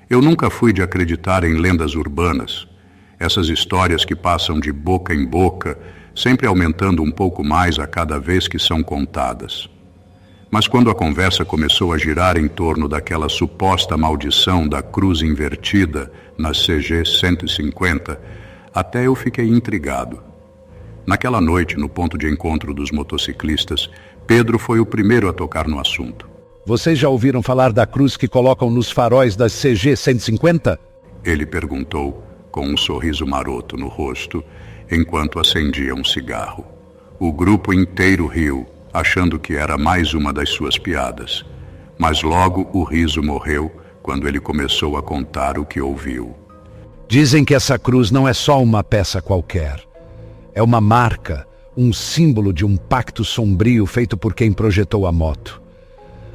Eu nunca fui de acreditar em lendas urbanas, essas histórias que passam de boca em boca, sempre aumentando um pouco mais a cada vez que são contadas. Mas quando a conversa começou a girar em torno daquela suposta maldição da cruz invertida na CG 150, até eu fiquei intrigado. Naquela noite, no ponto de encontro dos motociclistas, Pedro foi o primeiro a tocar no assunto. Vocês já ouviram falar da cruz que colocam nos faróis da CG 150? Ele perguntou, com um sorriso maroto no rosto, enquanto acendia um cigarro. O grupo inteiro riu, achando que era mais uma das suas piadas. Mas logo o riso morreu quando ele começou a contar o que ouviu. Dizem que essa cruz não é só uma peça qualquer. É uma marca, um símbolo de um pacto sombrio feito por quem projetou a moto.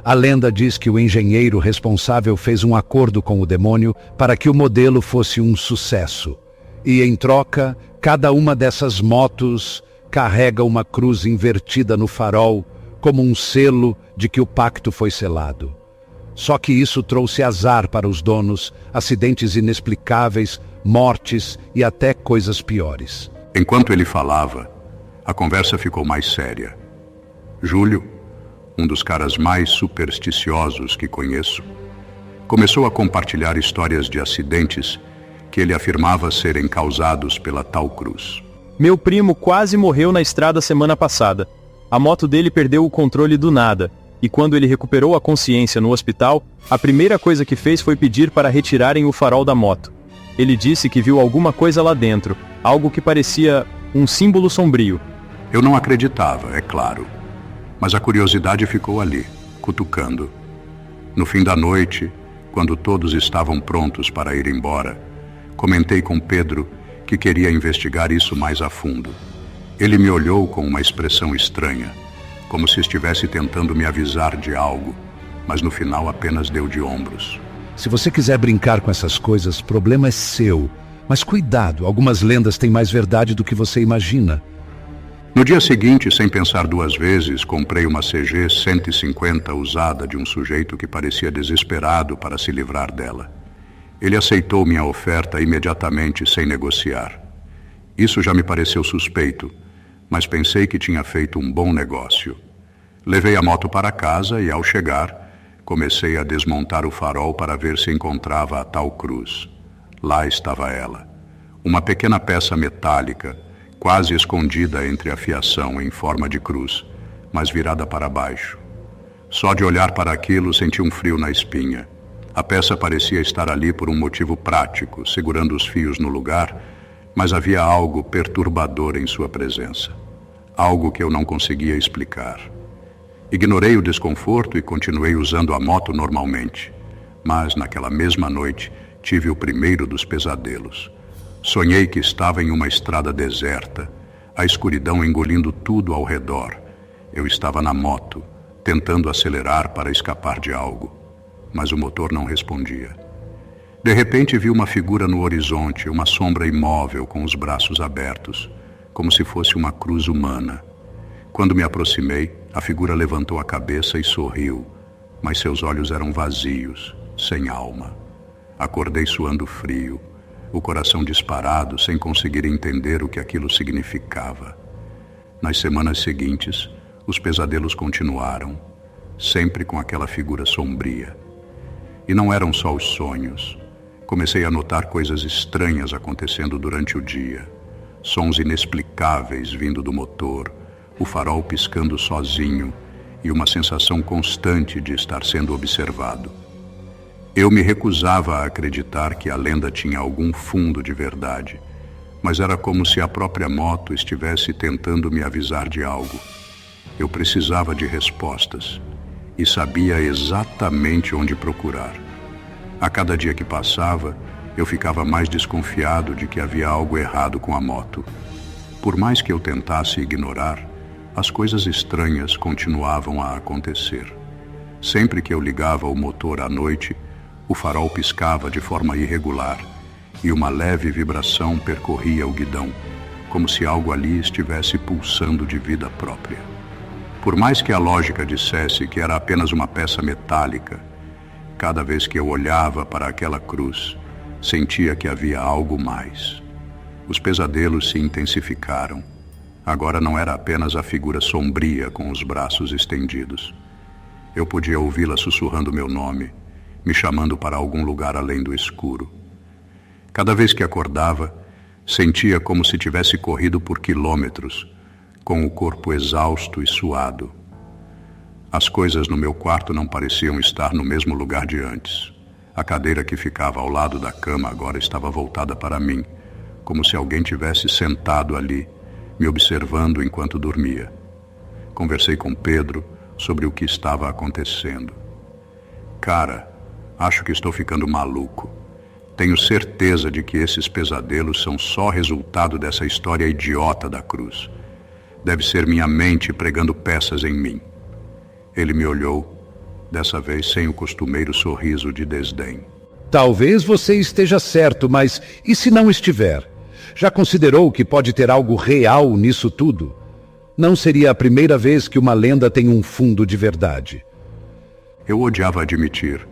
A lenda diz que o engenheiro responsável fez um acordo com o demônio para que o modelo fosse um sucesso. E, em troca, cada uma dessas motos carrega uma cruz invertida no farol, como um selo de que o pacto foi selado. Só que isso trouxe azar para os donos, acidentes inexplicáveis, mortes e até coisas piores. Enquanto ele falava, a conversa ficou mais séria. Júlio, um dos caras mais supersticiosos que conheço, começou a compartilhar histórias de acidentes que ele afirmava serem causados pela tal cruz. Meu primo quase morreu na estrada semana passada. A moto dele perdeu o controle do nada, e quando ele recuperou a consciência no hospital, a primeira coisa que fez foi pedir para retirarem o farol da moto. Ele disse que viu alguma coisa lá dentro, algo que parecia um símbolo sombrio. Eu não acreditava, é claro, mas a curiosidade ficou ali, cutucando. No fim da noite, quando todos estavam prontos para ir embora, comentei com Pedro que queria investigar isso mais a fundo. Ele me olhou com uma expressão estranha, como se estivesse tentando me avisar de algo, mas no final apenas deu de ombros. Se você quiser brincar com essas coisas, o problema é seu. Mas cuidado, algumas lendas têm mais verdade do que você imagina. No dia seguinte, sem pensar duas vezes, comprei uma CG 150 usada de um sujeito que parecia desesperado para se livrar dela. Ele aceitou minha oferta imediatamente, sem negociar. Isso já me pareceu suspeito, mas pensei que tinha feito um bom negócio. Levei a moto para casa e, ao chegar, comecei a desmontar o farol para ver se encontrava a tal cruz. Lá estava ela, uma pequena peça metálica, quase escondida entre a fiação em forma de cruz, mas virada para baixo. Só de olhar para aquilo senti um frio na espinha. A peça parecia estar ali por um motivo prático, segurando os fios no lugar, mas havia algo perturbador em sua presença. Algo que eu não conseguia explicar. Ignorei o desconforto e continuei usando a moto normalmente. Mas, naquela mesma noite, tive o primeiro dos pesadelos. Sonhei que estava em uma estrada deserta, a escuridão engolindo tudo ao redor. Eu estava na moto, tentando acelerar para escapar de algo, mas o motor não respondia. De repente vi uma figura no horizonte, uma sombra imóvel com os braços abertos, como se fosse uma cruz humana. Quando me aproximei, a figura levantou a cabeça e sorriu, mas seus olhos eram vazios, sem alma. Acordei suando frio, o coração disparado, sem conseguir entender o que aquilo significava. Nas semanas seguintes, os pesadelos continuaram, sempre com aquela figura sombria. E não eram só os sonhos. Comecei a notar coisas estranhas acontecendo durante o dia. Sons inexplicáveis vindo do motor, o farol piscando sozinho e uma sensação constante de estar sendo observado. Eu me recusava a acreditar que a lenda tinha algum fundo de verdade, mas era como se a própria moto estivesse tentando me avisar de algo. Eu precisava de respostas e sabia exatamente onde procurar. A cada dia que passava, eu ficava mais desconfiado de que havia algo errado com a moto. Por mais que eu tentasse ignorar, as coisas estranhas continuavam a acontecer. Sempre que eu ligava o motor à noite, o farol piscava de forma irregular e uma leve vibração percorria o guidão, como se algo ali estivesse pulsando de vida própria. Por mais que a lógica dissesse que era apenas uma peça metálica, cada vez que eu olhava para aquela cruz, sentia que havia algo mais. Os pesadelos se intensificaram. Agora não era apenas a figura sombria com os braços estendidos. Eu podia ouvi-la sussurrando meu nome, me chamando para algum lugar além do escuro. Cada vez que acordava, sentia como se tivesse corrido por quilômetros, com o corpo exausto e suado. As coisas no meu quarto não pareciam estar no mesmo lugar de antes. A cadeira que ficava ao lado da cama agora estava voltada para mim, como se alguém tivesse sentado ali, me observando enquanto dormia. Conversei com Pedro sobre o que estava acontecendo. Cara, acho que estou ficando maluco. Tenho certeza de que esses pesadelos são só resultado dessa história idiota da cruz. Deve ser minha mente pregando peças em mim. Ele me olhou, dessa vez sem o costumeiro sorriso de desdém. Talvez você esteja certo, mas e se não estiver? Já considerou que pode ter algo real nisso tudo? Não seria a primeira vez que uma lenda tem um fundo de verdade. Eu odiava admitir,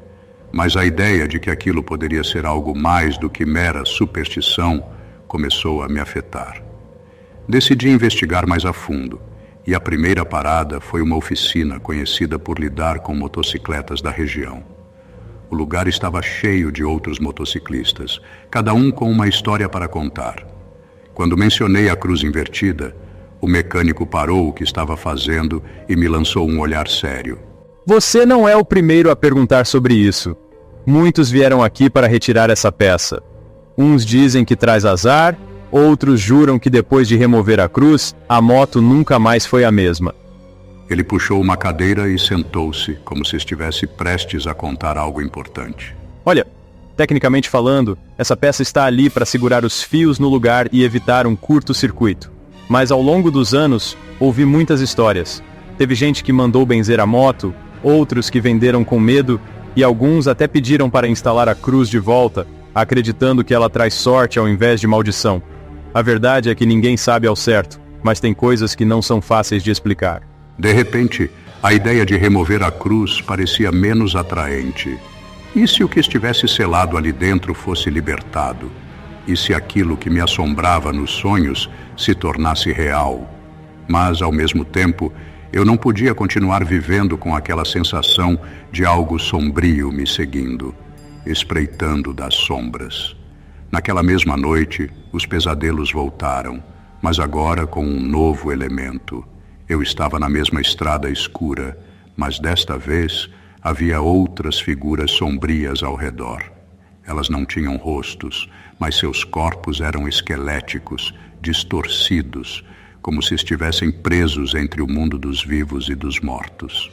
mas a ideia de que aquilo poderia ser algo mais do que mera superstição começou a me afetar. Decidi investigar mais a fundo, e a primeira parada foi uma oficina conhecida por lidar com motocicletas da região. O lugar estava cheio de outros motociclistas, cada um com uma história para contar. Quando mencionei a cruz invertida, o mecânico parou o que estava fazendo e me lançou um olhar sério. Você não é o primeiro a perguntar sobre isso. Muitos vieram aqui para retirar essa peça. Uns dizem que traz azar, outros juram que depois de remover a cruz, a moto nunca mais foi a mesma. Ele puxou uma cadeira e sentou-se, como se estivesse prestes a contar algo importante. Olha, tecnicamente falando, essa peça está ali para segurar os fios no lugar e evitar um curto-circuito. Mas ao longo dos anos, ouvi muitas histórias. Teve gente que mandou benzer a moto, outros que venderam com medo, e alguns até pediram para instalar a cruz de volta, acreditando que ela traz sorte ao invés de maldição. A verdade é que ninguém sabe ao certo, mas tem coisas que não são fáceis de explicar. De repente, a ideia de remover a cruz parecia menos atraente. E se o que estivesse selado ali dentro fosse libertado? E se aquilo que me assombrava nos sonhos se tornasse real? Mas, ao mesmo tempo, eu não podia continuar vivendo com aquela sensação de algo sombrio me seguindo, espreitando das sombras. Naquela mesma noite, os pesadelos voltaram, mas agora com um novo elemento. Eu estava na mesma estrada escura, mas desta vez havia outras figuras sombrias ao redor. Elas não tinham rostos, mas seus corpos eram esqueléticos, distorcidos, como se estivessem presos entre o mundo dos vivos e dos mortos.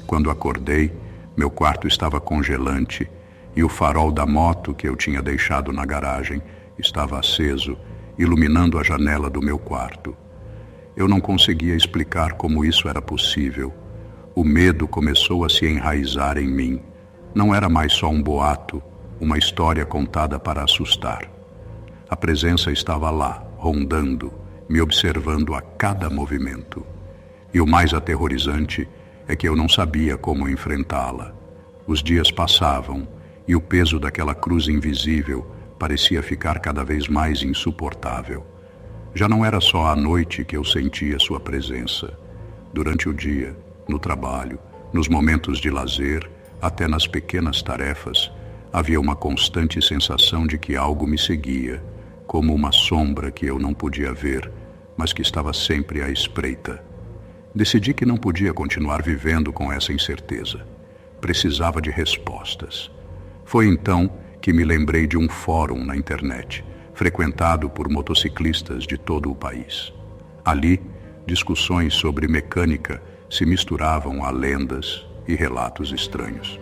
Quando acordei, meu quarto estava congelante e o farol da moto que eu tinha deixado na garagem estava aceso, iluminando a janela do meu quarto. Eu não conseguia explicar como isso era possível. O medo começou a se enraizar em mim. Não era mais só um boato, uma história contada para assustar. A presença estava lá, rondando, me observando a cada movimento. E o mais aterrorizante é que eu não sabia como enfrentá-la. Os dias passavam e o peso daquela cruz invisível parecia ficar cada vez mais insuportável. Já não era só à noite que eu sentia sua presença. Durante o dia, no trabalho, nos momentos de lazer, até nas pequenas tarefas, havia uma constante sensação de que algo me seguia, como uma sombra que eu não podia ver, mas que estava sempre à espreita. Decidi que não podia continuar vivendo com essa incerteza. Precisava de respostas. Foi então que me lembrei de um fórum na internet, frequentado por motociclistas de todo o país. Ali, discussões sobre mecânica se misturavam a lendas e relatos estranhos.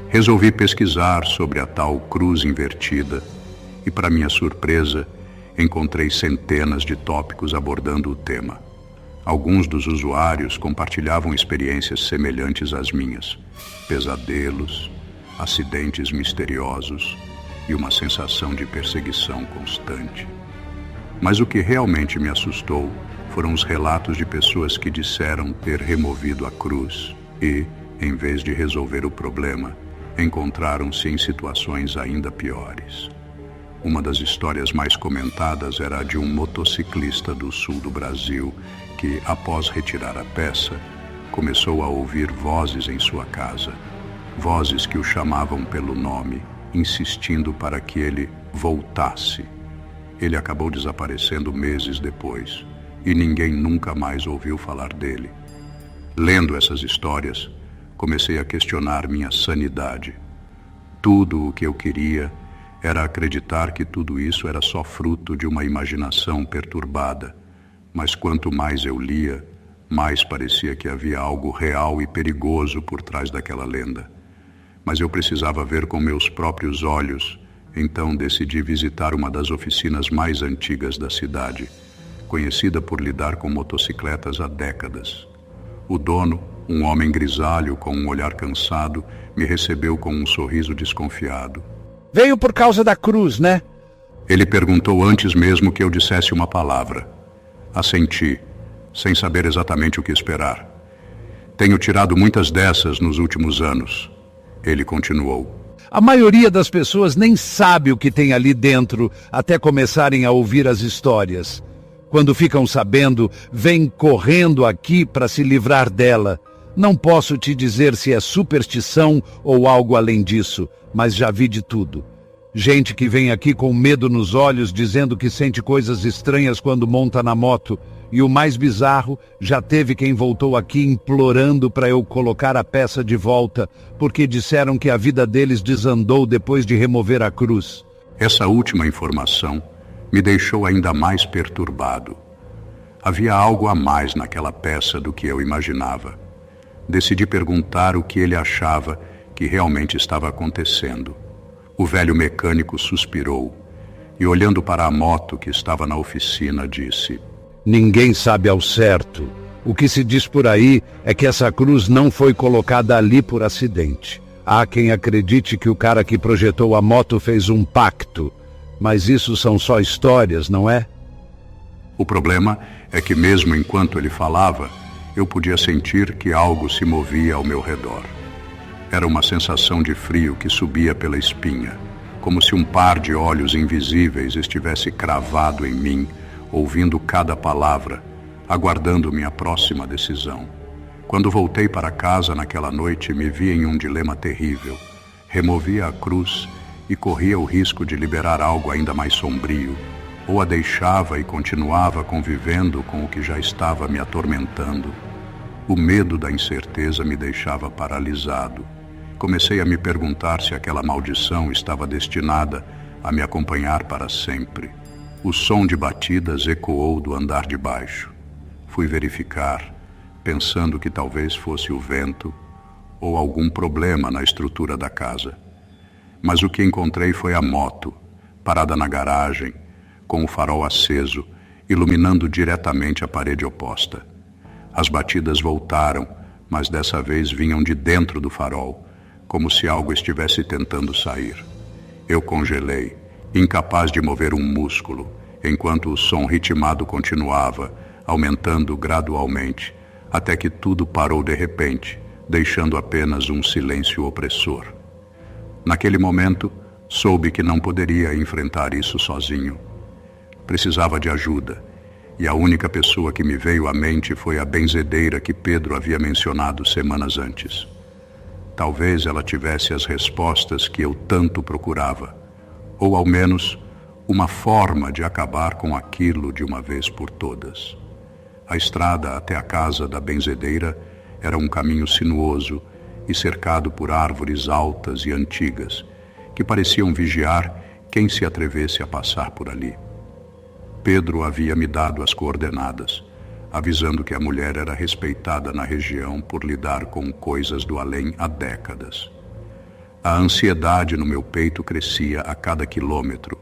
Resolvi pesquisar sobre a tal cruz invertida e, para minha surpresa, encontrei centenas de tópicos abordando o tema. Alguns dos usuários compartilhavam experiências semelhantes às minhas: pesadelos, acidentes misteriosos e uma sensação de perseguição constante. Mas o que realmente me assustou foram os relatos de pessoas que disseram ter removido a cruz e, em vez de resolver o problema, encontraram-se em situações ainda piores. Uma das histórias mais comentadas era a de um motociclista do sul do Brasil que, após retirar a peça, começou a ouvir vozes em sua casa. Vozes que o chamavam pelo nome, insistindo para que ele voltasse. Ele acabou desaparecendo meses depois e ninguém nunca mais ouviu falar dele. Lendo essas histórias, comecei a questionar minha sanidade. Tudo o que eu queria era acreditar que tudo isso era só fruto de uma imaginação perturbada, mas quanto mais eu lia, mais parecia que havia algo real e perigoso por trás daquela lenda. Mas eu precisava ver com meus próprios olhos, então decidi visitar uma das oficinas mais antigas da cidade, conhecida por lidar com motocicletas há décadas. O dono, um homem grisalho com um olhar cansado, me recebeu com um sorriso desconfiado. Veio por causa da cruz, né? Ele perguntou antes mesmo que eu dissesse uma palavra. Assenti, sem saber exatamente o que esperar. Tenho tirado muitas dessas nos últimos anos. Ele continuou. A maioria das pessoas nem sabe o que tem ali dentro até começarem a ouvir as histórias. Quando ficam sabendo, vêm correndo aqui para se livrar dela. Não posso te dizer se é superstição ou algo além disso, mas já vi de tudo. Gente que vem aqui com medo nos olhos, dizendo que sente coisas estranhas quando monta na moto. E o mais bizarro, já teve quem voltou aqui implorando para eu colocar a peça de volta, porque disseram que a vida deles desandou depois de remover a cruz. Essa última informação me deixou ainda mais perturbado. Havia algo a mais naquela peça do que eu imaginava. Decidi perguntar o que ele achava que realmente estava acontecendo. O velho mecânico suspirou e, olhando para a moto que estava na oficina, disse: Ninguém sabe ao certo. O que se diz por aí é que essa cruz não foi colocada ali por acidente. Há quem acredite que o cara que projetou a moto fez um pacto. Mas isso são só histórias, não é? O problema é que mesmo enquanto ele falava, eu podia sentir que algo se movia ao meu redor. Era uma sensação de frio que subia pela espinha, como se um par de olhos invisíveis estivesse cravado em mim, ouvindo cada palavra, aguardando minha próxima decisão. Quando voltei para casa naquela noite, me vi em um dilema terrível. Removia a cruz e corria o risco de liberar algo ainda mais sombrio, ou a deixava e continuava convivendo com o que já estava me atormentando. O medo da incerteza me deixava paralisado. Comecei a me perguntar se aquela maldição estava destinada a me acompanhar para sempre. O som de batidas ecoou do andar de baixo. Fui verificar, pensando que talvez fosse o vento ou algum problema na estrutura da casa. Mas o que encontrei foi a moto, parada na garagem, com o farol aceso, iluminando diretamente a parede oposta. As batidas voltaram, mas dessa vez vinham de dentro do farol, como se algo estivesse tentando sair. Eu congelei, incapaz de mover um músculo, enquanto o som ritmado continuava, aumentando gradualmente, até que tudo parou de repente, deixando apenas um silêncio opressor. Naquele momento, soube que não poderia enfrentar isso sozinho. Precisava de ajuda, e a única pessoa que me veio à mente foi a benzedeira que Pedro havia mencionado semanas antes. Talvez ela tivesse as respostas que eu tanto procurava, ou ao menos uma forma de acabar com aquilo de uma vez por todas. A estrada até a casa da benzedeira era um caminho sinuoso e cercado por árvores altas e antigas, que pareciam vigiar quem se atrevesse a passar por ali. Pedro havia me dado as coordenadas, avisando que a mulher era respeitada na região por lidar com coisas do além há décadas. A ansiedade no meu peito crescia a cada quilômetro,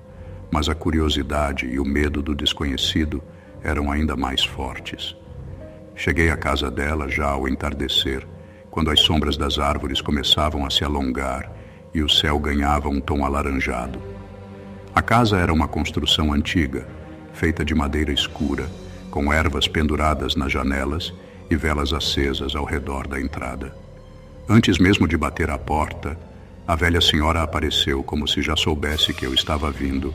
mas a curiosidade e o medo do desconhecido eram ainda mais fortes. Cheguei à casa dela já ao entardecer, quando as sombras das árvores começavam a se alongar e o céu ganhava um tom alaranjado. A casa era uma construção antiga, feita de madeira escura, com ervas penduradas nas janelas e velas acesas ao redor da entrada. Antes mesmo de bater à porta, A velha senhora apareceu como se já soubesse que eu estava vindo.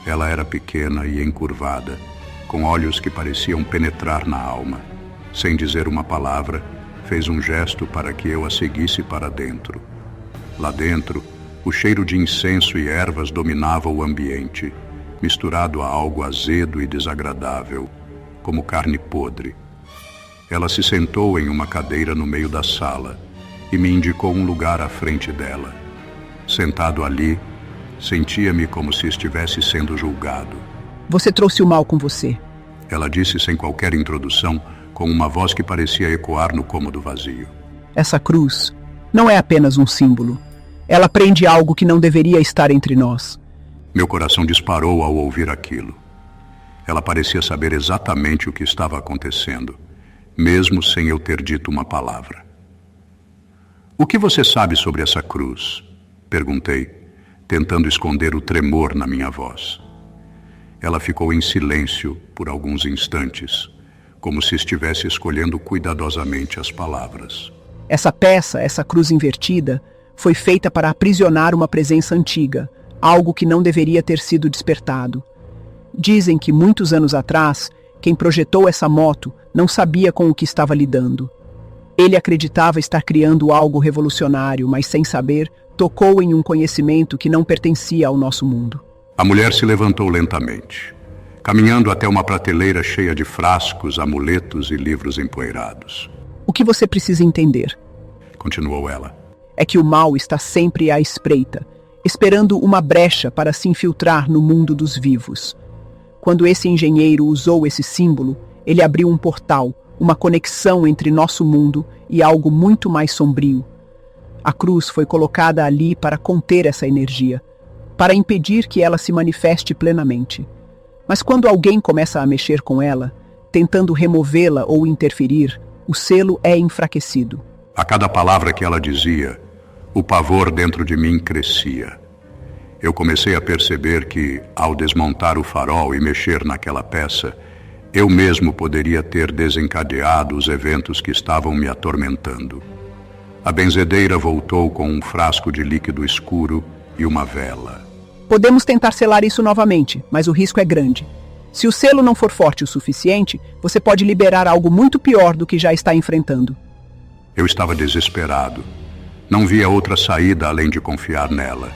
Ela era pequena e encurvada, com olhos que pareciam penetrar na alma. Sem dizer uma palavra, fez um gesto para que eu a seguisse para dentro. Lá dentro, o cheiro de incenso e ervas dominava o ambiente, misturado a algo azedo e desagradável, como carne podre. Ela se sentou em uma cadeira no meio da sala e me indicou um lugar à frente dela. Sentado ali, sentia-me como se estivesse sendo julgado. Você trouxe o mal com você. Ela disse sem qualquer introdução, com uma voz que parecia ecoar no cômodo vazio. Essa cruz não é apenas um símbolo. Ela prende algo que não deveria estar entre nós. Meu coração disparou ao ouvir aquilo. Ela parecia saber exatamente o que estava acontecendo, mesmo sem eu ter dito uma palavra. O que você sabe sobre essa cruz? Perguntei, tentando esconder o tremor na minha voz. Ela ficou em silêncio por alguns instantes, como se estivesse escolhendo cuidadosamente as palavras. Essa peça, essa cruz invertida, foi feita para aprisionar uma presença antiga, algo que não deveria ter sido despertado. Dizem que muitos anos atrás, quem projetou essa moto não sabia com o que estava lidando. Ele acreditava estar criando algo revolucionário, mas sem saber, tocou em um conhecimento que não pertencia ao nosso mundo. A mulher se levantou lentamente, caminhando até uma prateleira cheia de frascos, amuletos e livros empoeirados. O que você precisa entender, continuou ela, é que o mal está sempre à espreita, esperando uma brecha para se infiltrar no mundo dos vivos. Quando esse engenheiro usou esse símbolo, ele abriu um portal, uma conexão entre nosso mundo e algo muito mais sombrio. A cruz foi colocada ali para conter essa energia, para impedir que ela se manifeste plenamente. Mas quando alguém começa a mexer com ela, tentando removê-la ou interferir, o selo é enfraquecido. A cada palavra que ela dizia, o pavor dentro de mim crescia. Eu comecei a perceber que, ao desmontar o farol e mexer naquela peça, eu mesmo poderia ter desencadeado os eventos que estavam me atormentando. A benzedeira voltou com um frasco de líquido escuro e uma vela. Podemos tentar selar isso novamente, mas o risco é grande. Se o selo não for forte o suficiente, você pode liberar algo muito pior do que já está enfrentando. Eu estava desesperado. Não via outra saída além de confiar nela.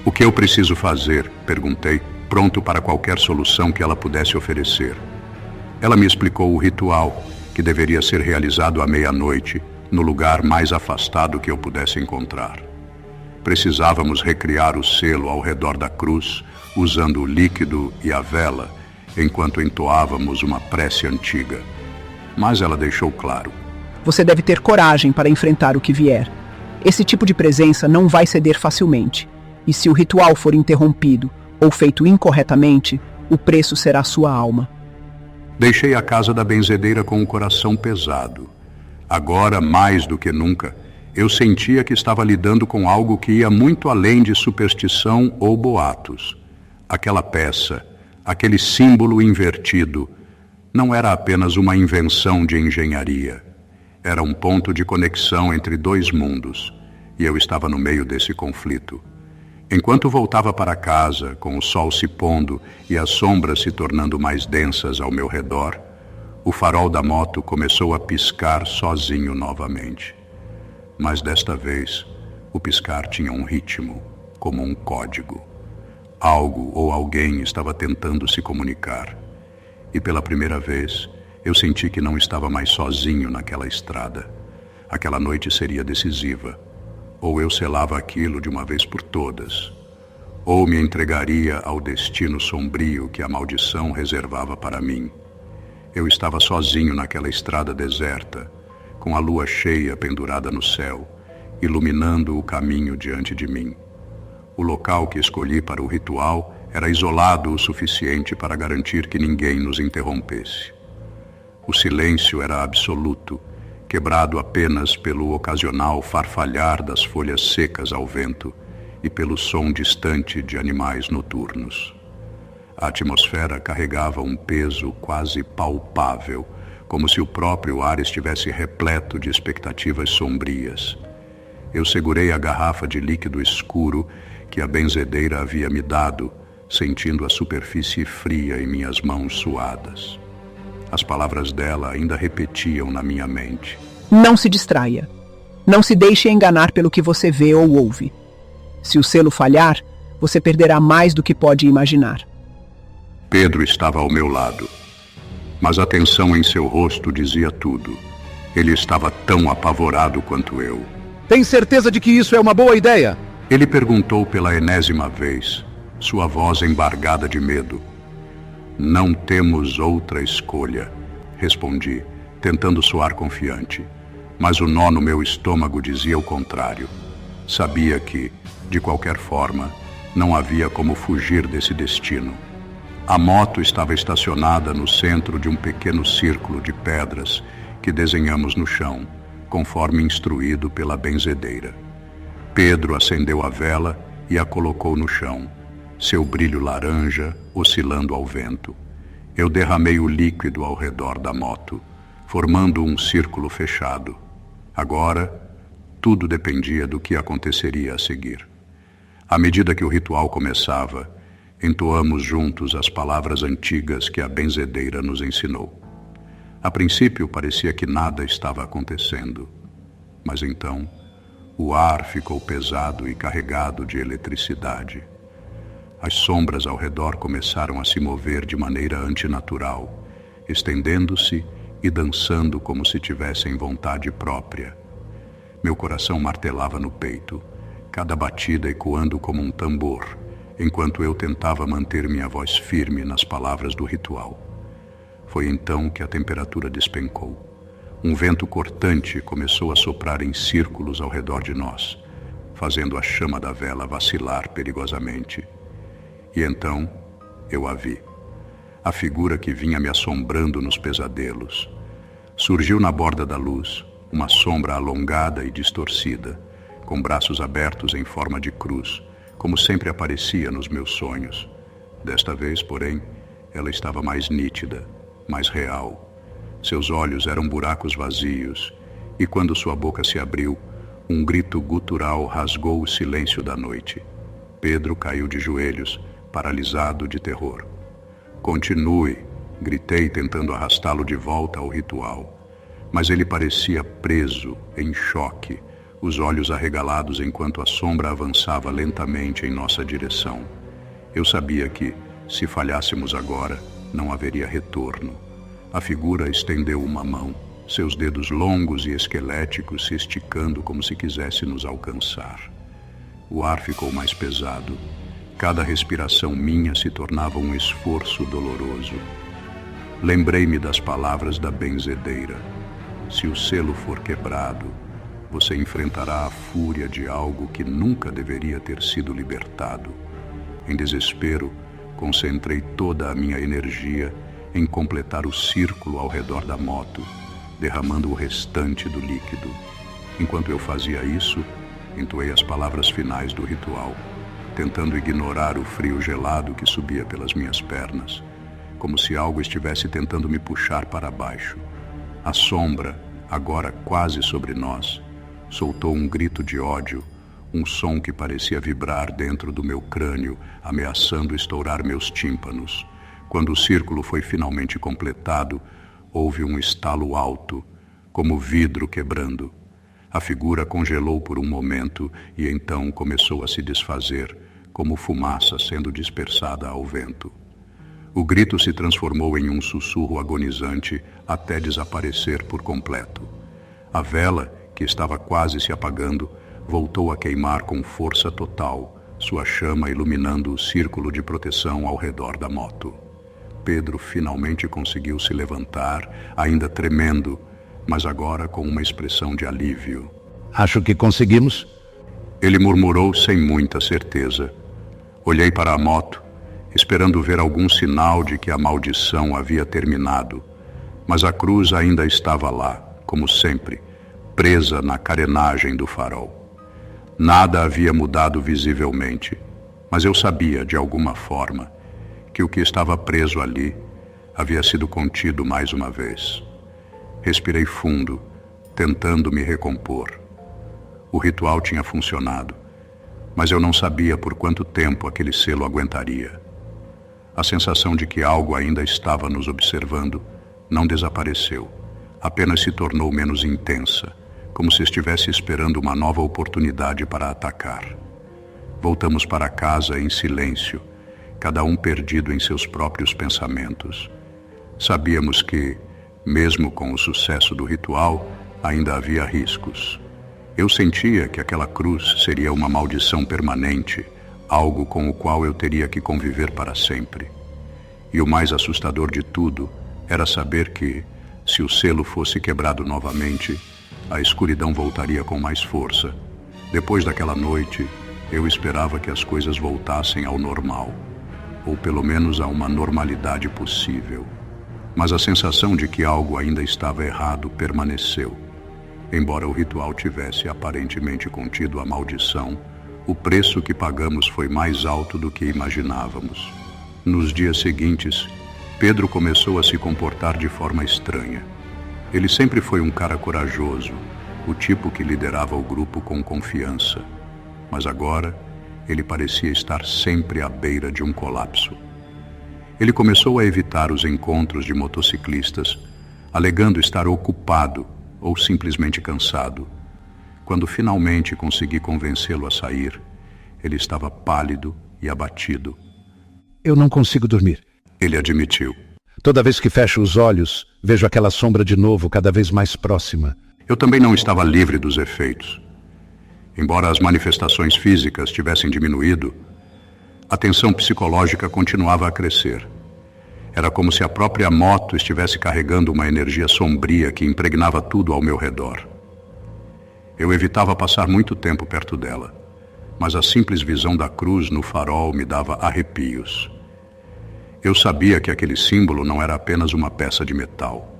O que eu preciso fazer? Perguntei, pronto para qualquer solução que ela pudesse oferecer. Ela me explicou o ritual, que deveria ser realizado à meia-noite, no lugar mais afastado que eu pudesse encontrar. Precisávamos recriar o selo ao redor da cruz, usando o líquido e a vela, enquanto entoávamos uma prece antiga. Mas ela deixou claro. Você deve ter coragem para enfrentar o que vier. Esse tipo de presença não vai ceder facilmente. E se o ritual for interrompido ou feito incorretamente, o preço será sua alma. Deixei a casa da benzedeira com o coração pesado. Agora, mais do que nunca, eu sentia que estava lidando com algo que ia muito além de superstição ou boatos. Aquela peça, aquele símbolo invertido, não era apenas uma invenção de engenharia. Era um ponto de conexão entre dois mundos, e eu estava no meio desse conflito. Enquanto voltava para casa, com o sol se pondo e as sombras se tornando mais densas ao meu redor, o farol da moto começou a piscar sozinho novamente. Mas desta vez, o piscar tinha um ritmo, como um código. Algo ou alguém estava tentando se comunicar. E pela primeira vez, eu senti que não estava mais sozinho naquela estrada. Aquela noite seria decisiva. Ou eu selava aquilo de uma vez por todas, ou me entregaria ao destino sombrio que a maldição reservava para mim. Eu estava sozinho naquela estrada deserta, com a lua cheia pendurada no céu, iluminando o caminho diante de mim. O local que escolhi para o ritual era isolado o suficiente para garantir que ninguém nos interrompesse. O silêncio era absoluto, quebrado apenas pelo ocasional farfalhar das folhas secas ao vento e pelo som distante de animais noturnos. A atmosfera carregava um peso quase palpável, como se o próprio ar estivesse repleto de expectativas sombrias. Eu segurei a garrafa de líquido escuro que a benzedeira havia me dado, sentindo a superfície fria em minhas mãos suadas. As palavras dela ainda repetiam na minha mente. Não se distraia. Não se deixe enganar pelo que você vê ou ouve. Se o selo falhar, você perderá mais do que pode imaginar. Pedro estava ao meu lado, mas a tensão em seu rosto dizia tudo. Ele estava tão apavorado quanto eu. Tem certeza de que isso é uma boa ideia? Ele perguntou pela enésima vez, sua voz embargada de medo. Não temos outra escolha, respondi, tentando soar confiante. Mas o nó no meu estômago dizia o contrário. Sabia que, de qualquer forma, não havia como fugir desse destino. A moto estava estacionada no centro de um pequeno círculo de pedras que desenhamos no chão, conforme instruído pela benzedeira. Pedro acendeu a vela e a colocou no chão, seu brilho laranja oscilando ao vento. Eu derramei o líquido ao redor da moto, formando um círculo fechado. Agora, tudo dependia do que aconteceria a seguir. À medida que o ritual começava, entoamos juntos as palavras antigas que a benzedeira nos ensinou. A princípio parecia que nada estava acontecendo, mas então o ar ficou pesado e carregado de eletricidade. As sombras ao redor começaram a se mover de maneira antinatural, estendendo-se e dançando como se tivessem vontade própria. Meu coração martelava no peito, cada batida ecoando como um tambor, enquanto eu tentava manter minha voz firme nas palavras do ritual. Foi então que a temperatura despencou. Um vento cortante começou a soprar em círculos ao redor de nós, fazendo a chama da vela vacilar perigosamente. E então eu a vi. A figura que vinha me assombrando nos pesadelos. Surgiu na borda da luz, uma sombra alongada e distorcida, com braços abertos em forma de cruz, como sempre aparecia nos meus sonhos. Desta vez, porém, ela estava mais nítida, mais real. Seus olhos eram buracos vazios, e quando sua boca se abriu, um grito gutural rasgou o silêncio da noite. Pedro caiu de joelhos, paralisado de terror. Continue, gritei, tentando arrastá-lo de volta ao ritual. Mas ele parecia preso, em choque, os olhos arregalados enquanto a sombra avançava lentamente em nossa direção. Eu sabia que, se falhássemos agora, não haveria retorno. A figura estendeu uma mão, seus dedos longos e esqueléticos se esticando como se quisesse nos alcançar. O ar ficou mais pesado. Cada respiração minha se tornava um esforço doloroso. Lembrei-me das palavras da benzedeira. Se o selo for quebrado, você enfrentará a fúria de algo que nunca deveria ter sido libertado. Em desespero, concentrei toda a minha energia em completar o círculo ao redor da moto, derramando o restante do líquido. Enquanto eu fazia isso, entoei as palavras finais do ritual, tentando ignorar o frio gelado que subia pelas minhas pernas, como se algo estivesse tentando me puxar para baixo. A sombra, agora quase sobre nós, soltou um grito de ódio, um som que parecia vibrar dentro do meu crânio, ameaçando estourar meus tímpanos. Quando o círculo foi finalmente completado, houve um estalo alto, como vidro quebrando. A figura congelou por um momento e então começou a se desfazer, como fumaça sendo dispersada ao vento. O grito se transformou em um sussurro agonizante até desaparecer por completo. A vela, que estava quase se apagando, voltou a queimar com força total, sua chama iluminando o círculo de proteção ao redor da moto. Pedro finalmente conseguiu se levantar, ainda tremendo, mas agora com uma expressão de alívio. Acho que conseguimos. Ele murmurou sem muita certeza. Olhei para a moto, esperando ver algum sinal de que a maldição havia terminado, mas a cruz ainda estava lá, como sempre, presa na carenagem do farol. Nada havia mudado visivelmente, mas eu sabia, de alguma forma, que o que estava preso ali havia sido contido mais uma vez. Respirei fundo, tentando me recompor. O ritual tinha funcionado, mas eu não sabia por quanto tempo aquele selo aguentaria. A sensação de que algo ainda estava nos observando não desapareceu, apenas se tornou menos intensa, como se estivesse esperando uma nova oportunidade para atacar. Voltamos para casa em silêncio, cada um perdido em seus próprios pensamentos. Sabíamos que, mesmo com o sucesso do ritual, ainda havia riscos. Eu sentia que aquela cruz seria uma maldição permanente, algo com o qual eu teria que conviver para sempre. E o mais assustador de tudo era saber que, se o selo fosse quebrado novamente, a escuridão voltaria com mais força. Depois daquela noite, eu esperava que as coisas voltassem ao normal, ou pelo menos a uma normalidade possível. Mas a sensação de que algo ainda estava errado permaneceu. Embora o ritual tivesse aparentemente contido a maldição, o preço que pagamos foi mais alto do que imaginávamos. Nos dias seguintes, Pedro começou a se comportar de forma estranha. Ele sempre foi um cara corajoso, o tipo que liderava o grupo com confiança. Mas agora, ele parecia estar sempre à beira de um colapso. Ele começou a evitar os encontros de motociclistas, alegando estar ocupado ou simplesmente cansado. Quando finalmente consegui convencê-lo a sair, ele estava pálido e abatido. Eu não consigo dormir. Ele admitiu. Toda vez que fecho os olhos, vejo aquela sombra de novo, cada vez mais próxima. Eu também não estava livre dos efeitos. Embora as manifestações físicas tivessem diminuído, a tensão psicológica continuava a crescer. Era como se a própria moto estivesse carregando uma energia sombria que impregnava tudo ao meu redor. Eu evitava passar muito tempo perto dela, mas a simples visão da cruz no farol me dava arrepios. Eu sabia que aquele símbolo não era apenas uma peça de metal.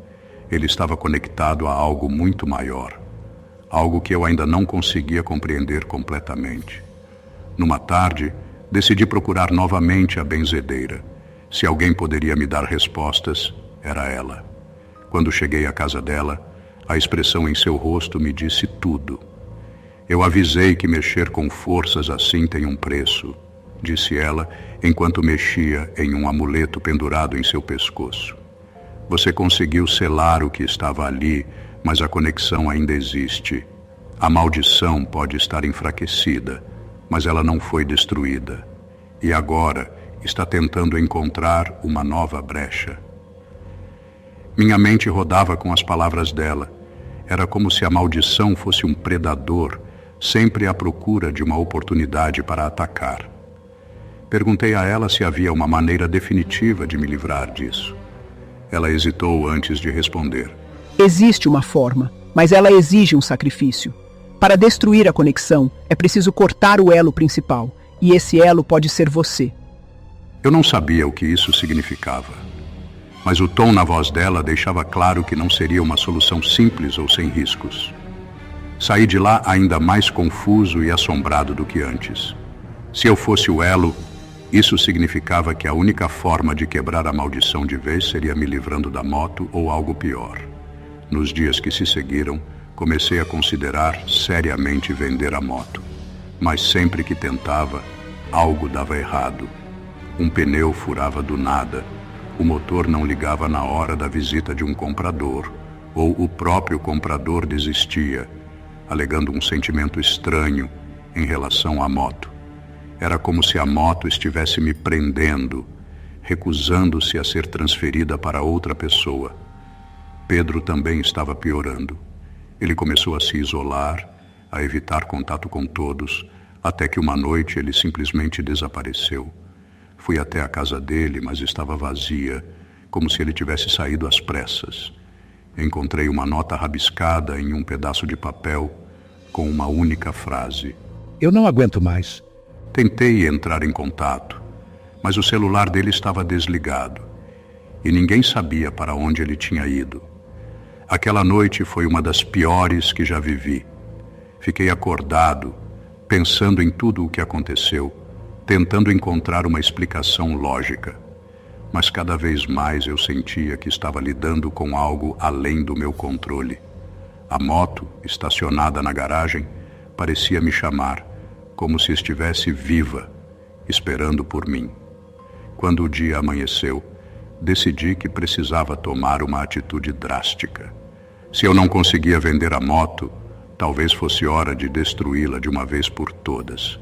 Ele estava conectado a algo muito maior, algo que eu ainda não conseguia compreender completamente. Numa tarde, decidi procurar novamente a benzedeira. Se alguém poderia me dar respostas, era ela. Quando cheguei à casa dela, a expressão em seu rosto me disse tudo. Eu avisei que mexer com forças assim tem um preço, disse ela, enquanto mexia em um amuleto pendurado em seu pescoço. Você conseguiu selar o que estava ali, mas a conexão ainda existe. A maldição pode estar enfraquecida, mas ela não foi destruída. E agora está tentando encontrar uma nova brecha. Minha mente rodava com as palavras dela. Era como se a maldição fosse um predador, sempre à procura de uma oportunidade para atacar. Perguntei a ela se havia uma maneira definitiva de me livrar disso. Ela hesitou antes de responder. Existe uma forma, mas ela exige um sacrifício. Para destruir a conexão, é preciso cortar o elo principal, e esse elo pode ser você. Eu não sabia o que isso significava, mas o tom na voz dela deixava claro que não seria uma solução simples ou sem riscos. Saí de lá ainda mais confuso e assombrado do que antes. Se eu fosse o elo, isso significava que a única forma de quebrar a maldição de vez seria me livrando da moto ou algo pior. Nos dias que se seguiram, comecei a considerar seriamente vender a moto. Mas sempre que tentava, algo dava errado. Um pneu furava do nada, o motor não ligava na hora da visita de um comprador, ou o próprio comprador desistia, alegando um sentimento estranho em relação à moto. Era como se a moto estivesse me prendendo, recusando-se a ser transferida para outra pessoa. Pedro também estava piorando. Ele começou a se isolar, a evitar contato com todos, até que uma noite ele simplesmente desapareceu. Fui até a casa dele, mas estava vazia, como se ele tivesse saído às pressas. Encontrei uma nota rabiscada em um pedaço de papel com uma única frase. Eu não aguento mais. Tentei entrar em contato, mas o celular dele estava desligado e ninguém sabia para onde ele tinha ido. Aquela noite foi uma das piores que já vivi. Fiquei acordado, pensando em tudo o que aconteceu, tentando encontrar uma explicação lógica. Mas cada vez mais eu sentia que estava lidando com algo além do meu controle. A moto, estacionada na garagem, parecia me chamar, como se estivesse viva, esperando por mim. Quando o dia amanheceu, decidi que precisava tomar uma atitude drástica. Se eu não conseguia vender a moto, talvez fosse hora de destruí-la de uma vez por todas.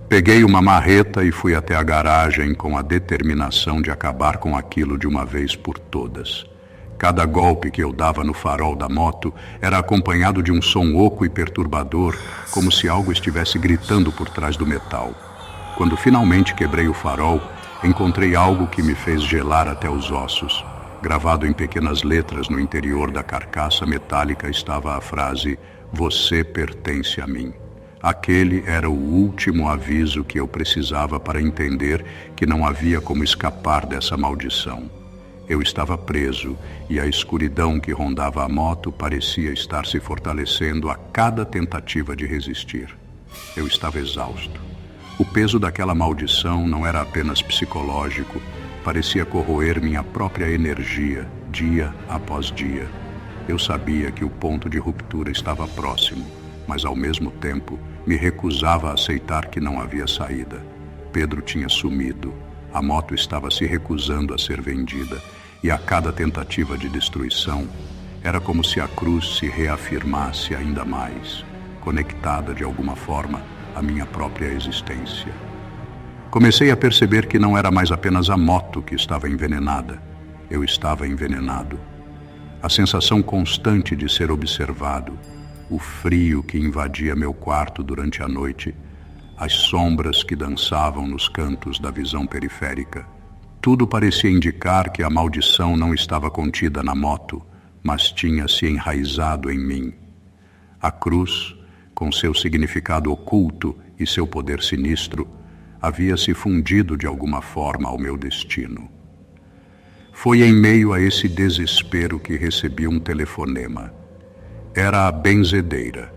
Peguei uma marreta e fui até a garagem com a determinação de acabar com aquilo de uma vez por todas. Cada golpe que eu dava no farol da moto era acompanhado de um som oco e perturbador, como se algo estivesse gritando por trás do metal. Quando finalmente quebrei o farol, encontrei algo que me fez gelar até os ossos. Gravado em pequenas letras no interior da carcaça metálica estava a frase: "Você pertence a mim". Aquele era o último aviso que eu precisava para entender que não havia como escapar dessa maldição. Eu estava preso e a escuridão que rondava a moto parecia estar se fortalecendo a cada tentativa de resistir. Eu estava exausto. O peso daquela maldição não era apenas psicológico, parecia corroer minha própria energia, dia após dia. Eu sabia que o ponto de ruptura estava próximo, mas ao mesmo tempo me recusava a aceitar que não havia saída. Pedro tinha sumido, a moto estava se recusando a ser vendida, e a cada tentativa de destruição era como se a cruz se reafirmasse ainda mais, conectada de alguma forma à minha própria existência. Comecei a perceber que não era mais apenas a moto que estava envenenada, eu estava envenenado. A sensação constante de ser observado, o frio que invadia meu quarto durante a noite, as sombras que dançavam nos cantos da visão periférica, tudo parecia indicar que a maldição não estava contida na moto, mas tinha se enraizado em mim. A cruz, com seu significado oculto e seu poder sinistro, havia se fundido de alguma forma ao meu destino. Foi em meio a esse desespero que recebi um telefonema. Era a benzedeira.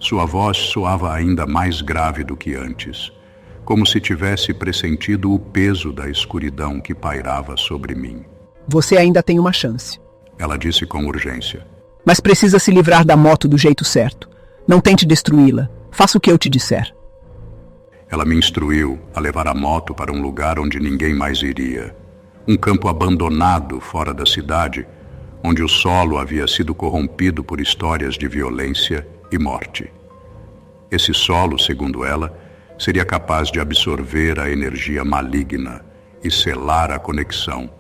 Sua voz soava ainda mais grave do que antes, como se tivesse pressentido o peso da escuridão que pairava sobre mim. Você ainda tem uma chance. Ela disse com urgência. Mas precisa se livrar da moto do jeito certo. Não tente destruí-la. Faça o que eu te disser. Ela me instruiu a levar a moto para um lugar onde ninguém mais iria. Um campo abandonado fora da cidade, onde o solo havia sido corrompido por histórias de violência e morte. Esse solo, segundo ela, seria capaz de absorver a energia maligna e selar a conexão,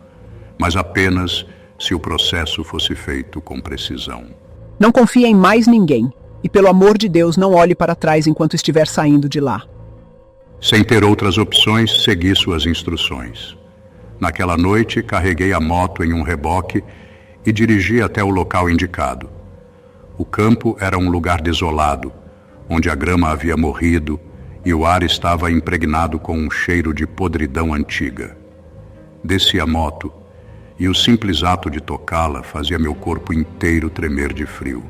mas apenas se o processo fosse feito com precisão. Não confie em mais ninguém, e pelo amor de Deus não olhe para trás enquanto estiver saindo de lá. Sem ter outras opções, segui suas instruções. Naquela noite, carreguei a moto em um reboque e dirigi até o local indicado. O campo era um lugar desolado, onde a grama havia morrido e o ar estava impregnado com um cheiro de podridão antiga. Desci a moto e o simples ato de tocá-la fazia meu corpo inteiro tremer de frio.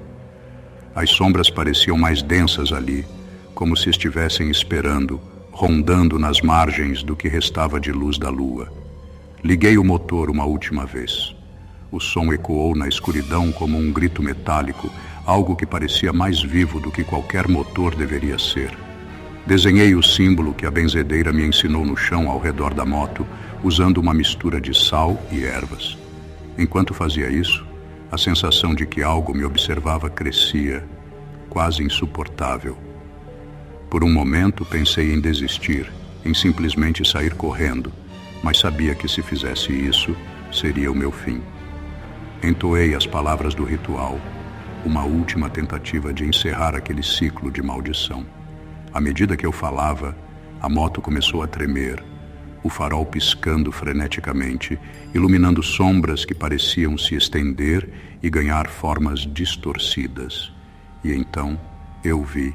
As sombras pareciam mais densas ali, como se estivessem esperando, rondando nas margens do que restava de luz da lua. Liguei o motor uma última vez. O som ecoou na escuridão como um grito metálico, algo que parecia mais vivo do que qualquer motor deveria ser. Desenhei o símbolo que a benzedeira me ensinou no chão ao redor da moto, usando uma mistura de sal e ervas. Enquanto fazia isso, a sensação de que algo me observava crescia, quase insuportável. Por um momento pensei em desistir, em simplesmente sair correndo, mas sabia que se fizesse isso, seria o meu fim. Entoei as palavras do ritual, uma última tentativa de encerrar aquele ciclo de maldição. À medida que eu falava, a moto começou a tremer, o farol piscando freneticamente, iluminando sombras que pareciam se estender e ganhar formas distorcidas. E então eu vi.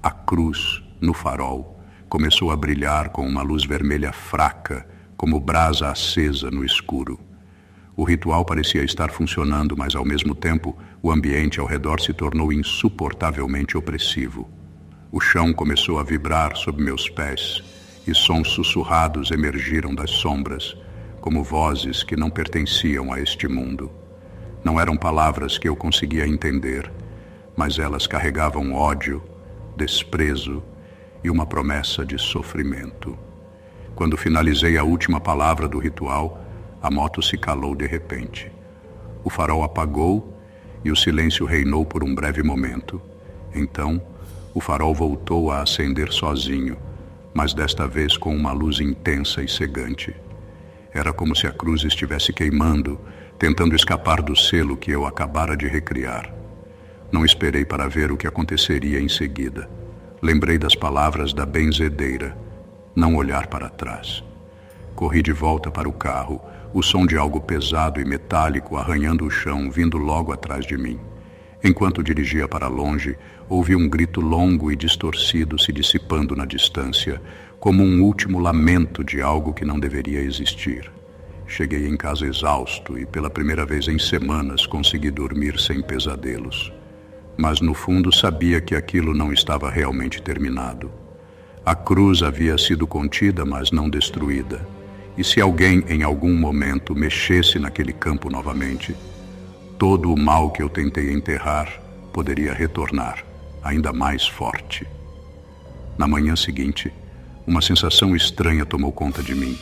A cruz, no farol, começou a brilhar com uma luz vermelha fraca, como brasa acesa no escuro. O ritual parecia estar funcionando, mas ao mesmo tempo o ambiente ao redor se tornou insuportavelmente opressivo. O chão começou a vibrar sob meus pés e sons sussurrados emergiram das sombras, como vozes que não pertenciam a este mundo. Não eram palavras que eu conseguia entender, mas elas carregavam ódio, desprezo e uma promessa de sofrimento. Quando finalizei a última palavra do ritual, a moto se calou de repente. O farol apagou e o silêncio reinou por um breve momento. Então, o farol voltou a acender sozinho, mas desta vez com uma luz intensa e cegante. Era como se a cruz estivesse queimando, tentando escapar do selo que eu acabara de recriar. Não esperei para ver o que aconteceria em seguida. Lembrei das palavras da benzedeira: não olhar para trás. Corri de volta para o carro, o som de algo pesado e metálico arranhando o chão vindo logo atrás de mim. Enquanto dirigia para longe, ouvi um grito longo e distorcido se dissipando na distância, como um último lamento de algo que não deveria existir. Cheguei em casa exausto e pela primeira vez em semanas consegui dormir sem pesadelos. Mas no fundo sabia que aquilo não estava realmente terminado. A cruz havia sido contida, mas não destruída. E se alguém em algum momento mexesse naquele campo novamente, todo o mal que eu tentei enterrar poderia retornar, ainda mais forte. Na manhã seguinte, uma sensação estranha tomou conta de mim.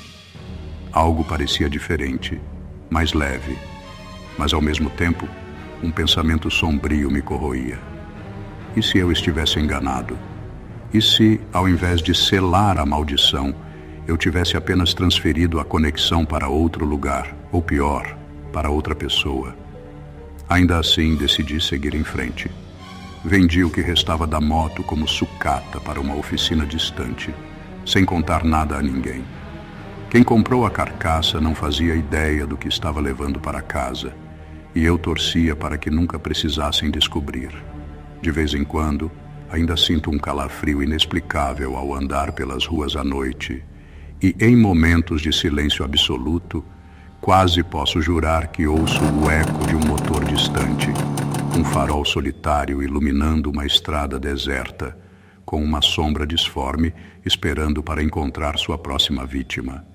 Algo parecia diferente, mais leve, mas ao mesmo tempo, um pensamento sombrio me corroía. E se eu estivesse enganado? E se, ao invés de selar a maldição, eu tivesse apenas transferido a conexão para outro lugar, ou pior, para outra pessoa? Ainda assim, decidi seguir em frente. Vendi o que restava da moto como sucata para uma oficina distante, sem contar nada a ninguém. Quem comprou a carcaça não fazia ideia do que estava levando para casa, e eu torcia para que nunca precisassem descobrir. De vez em quando, ainda sinto um calafrio inexplicável ao andar pelas ruas à noite, e em momentos de silêncio absoluto, quase posso jurar que ouço o eco de um motor distante, um farol solitário iluminando uma estrada deserta, com uma sombra disforme esperando para encontrar sua próxima vítima.